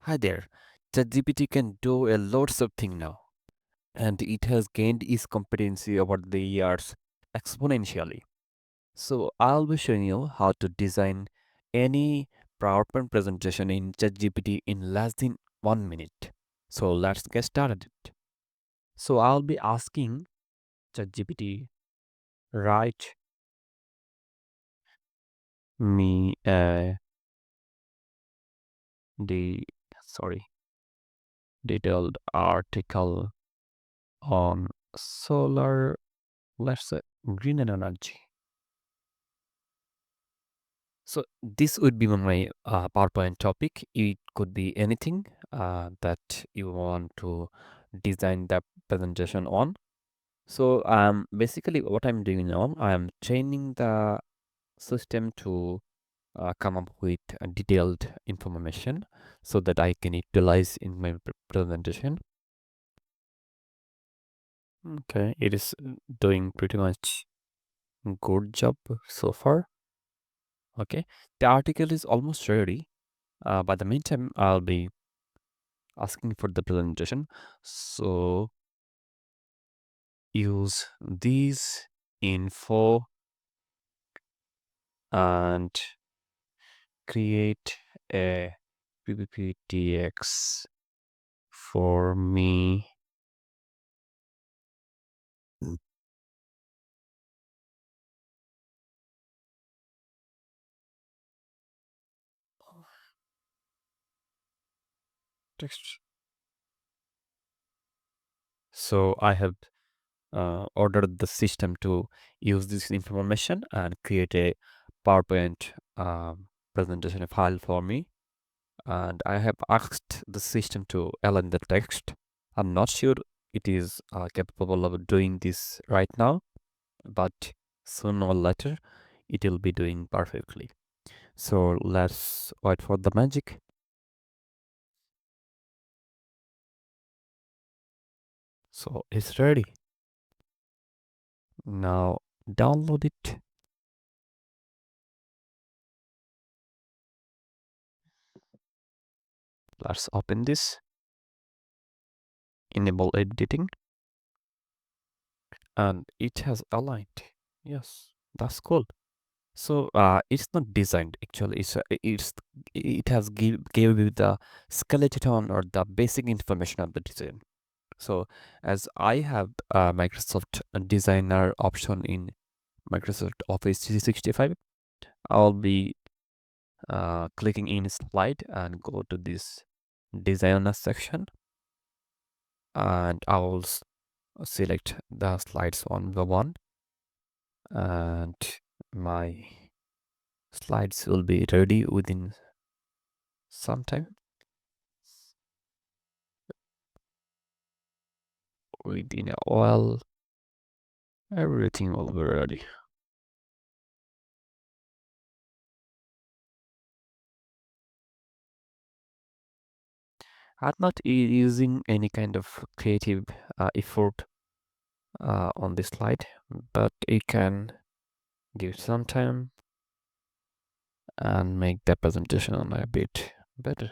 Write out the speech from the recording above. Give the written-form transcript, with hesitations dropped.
Hi there. ChatGPT can do a lots of things now, and it has gained its competency over the years exponentially. So I'll be showing you how to design any PowerPoint presentation in ChatGPT in less than 1 minute. So let's get started. So I'll be asking ChatGPT, write me the sorry detailed article on solar, let's say, green energy. So this would be my PowerPoint topic. It could be anything that you want to design the presentation on. So basically what I'm doing now, I'm training the system to come up with a detailed information so that I can utilize in my presentation. Okay, it is doing pretty much good job so far. Okay, the article is almost ready. By the meantime, I'll be asking for the presentation. So use these info and create a PPTX for me. Mm. Text. So I have ordered the system to use this information and create a PowerPoint presentation file for me. And I have asked the system to align the text. I'm not sure it is capable of doing this right now, but sooner or later it will be doing perfectly. So let's wait for the magic. So it's ready. Now download it. Let's open this. Enable editing, and it has aligned. Yes, that's cool. So it's not designed actually. It has gave you the skeleton or the basic information of the design. So as I have Microsoft Designer option in Microsoft Office 365, I'll be clicking in slide and go to this designer section, and I'll select the slides one by one, and my slides will be ready within some time. Within a while, everything will be ready. I'm not using any kind of creative effort on this slide, but it can give some time and make the presentation a bit better.